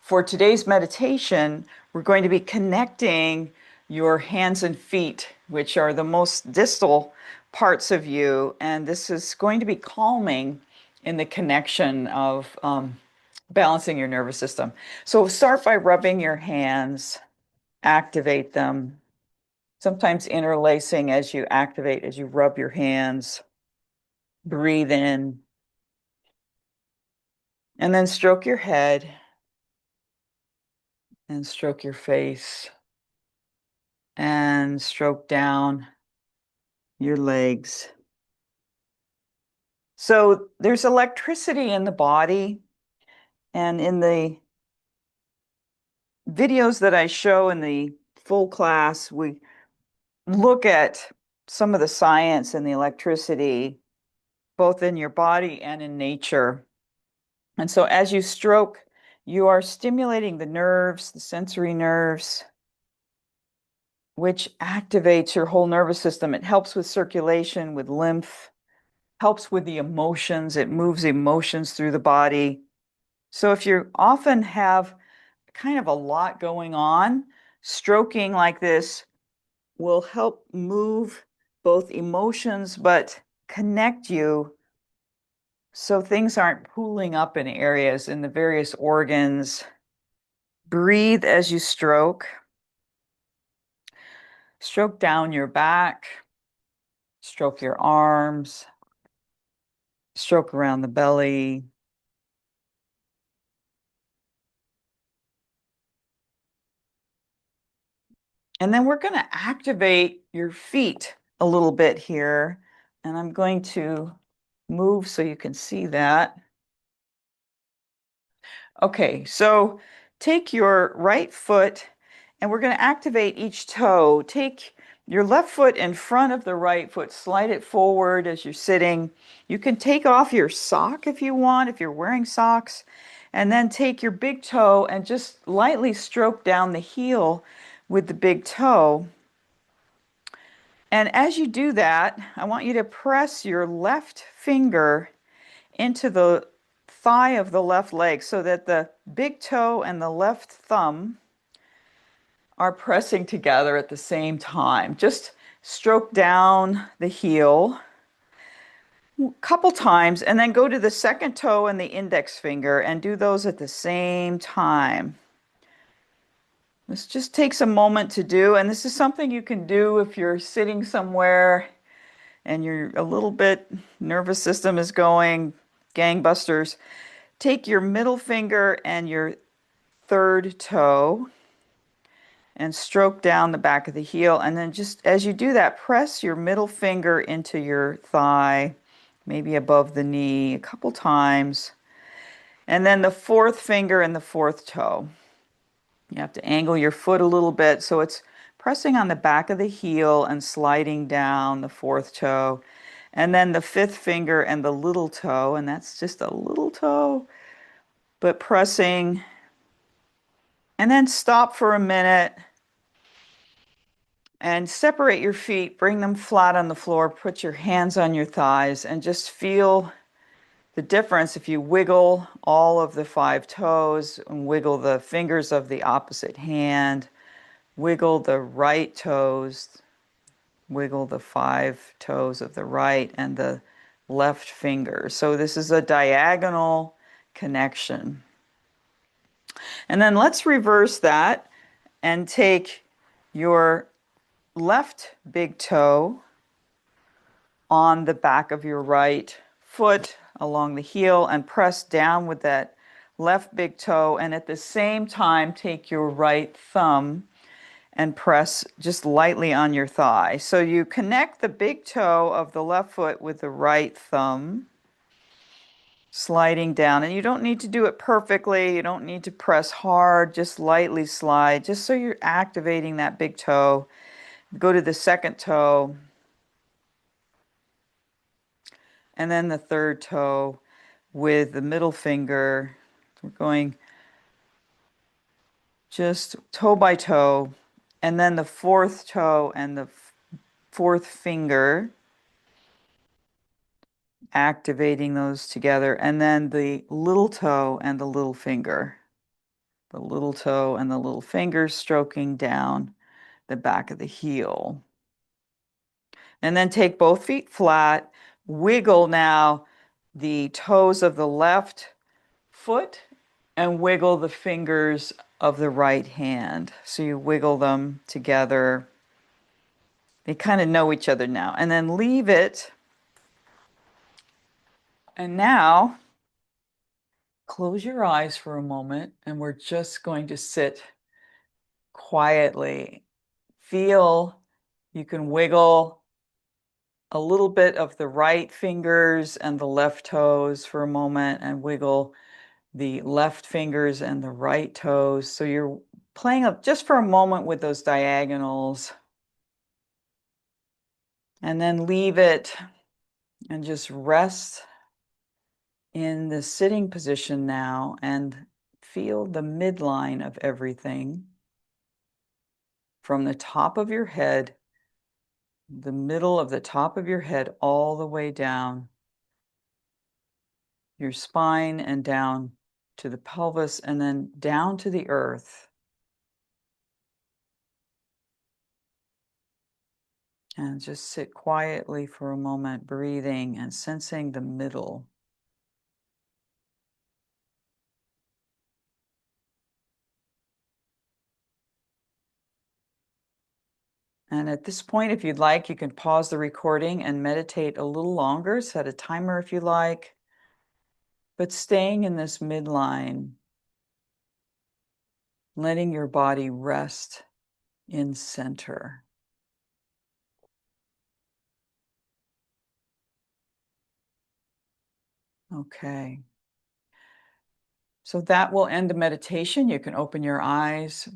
For today's meditation, we're going to be connecting your hands and feet, which are the most distal parts of you. And this is going to be calming in the connection of balancing your nervous system. So start by rubbing your hands, activate them, sometimes interlacing as you activate, as you rub your hands. Breathe in, and then stroke your head and stroke your face and stroke down your legs. So there's electricity in the body, and in the videos that I show in the full class, we look at some of the science and the electricity, both in your body and in nature. And so as you stroke, you are stimulating the nerves, the sensory nerves, which activates your whole nervous system. It helps with circulation, with lymph, helps with the emotions. It moves emotions through the body. So if you often have kind of a lot going on, stroking like this will help move both emotions, but connect you so things aren't pooling up in areas in the various organs. Breathe as you stroke. Stroke down your back, stroke your arms, stroke around the belly. And then we're going to activate your feet a little bit here. And I'm going to move so you can see that. Okay, so take your right foot and we're going to activate each toe. Take your left foot in front of the right foot, slide it forward as you're sitting. You can take off your sock if you want, if you're wearing socks, and then take your big toe and just lightly stroke down the heel with the big toe. And as you do that, I want you to press your left finger into the thigh of the left leg so that the big toe and the left thumb are pressing together at the same time. Just stroke down the heel a couple times and then go to the second toe and the index finger and do those at the same time. This just takes a moment to do, and this is something you can do if you're sitting somewhere and you're a little bit, nervous system is going gangbusters. Take your middle finger and your third toe and stroke down the back of the heel. And then just as you do that, press your middle finger into your thigh, maybe above the knee a couple times. And then the fourth finger and the fourth toe. You have to angle your foot a little bit so it's pressing on the back of the heel and sliding down the fourth toe. And then the fifth finger and the little toe, and that's just a little toe, but pressing. And then stop for a minute and separate your feet, bring them flat on the floor, put your hands on your thighs, and just feel the difference if you wiggle all of the 5 toes and wiggle the fingers of the opposite hand, wiggle the right toes, wiggle the 5 toes of the right and the left finger. So this is a diagonal connection. And then let's reverse that and take your left big toe on the back of your right foot along the heel and press down with that left big toe, and at the same time take your right thumb and press just lightly on your thigh. So you connect the big toe of the left foot with the right thumb, sliding down. And you don't need to do it perfectly. You don't need to press hard, just lightly slide, just so you're activating that big toe. Go to the second toe, and then the third toe with the middle finger. We're going just toe by toe, and then the fourth toe and the fourth finger, activating those together, and then the little toe and the little finger. the little toe and the little fingers stroking down the back of the heel. And then take both feet flat, wiggle now the toes of the left foot and wiggle the fingers of the right hand. So you wiggle them together. They kind of know each other now. And then leave it. And now close your eyes for a moment, and we're just going to sit quietly. Feel you can wiggle a little bit of the right fingers and the left toes for a moment, and wiggle the left fingers and the right toes. So you're playing up just for a moment with those diagonals. And then leave it and just rest in the sitting position now and feel the midline of everything from the top of your head, the middle of the top of your head, all the way down your spine and down to the pelvis and then down to the earth. And just sit quietly for a moment, breathing and sensing the middle. And at this point, if you'd like, you can pause the recording and meditate a little longer. Set a timer if you like. But staying in this midline, letting your body rest in center. Okay. So that will end the meditation. You can open your eyes.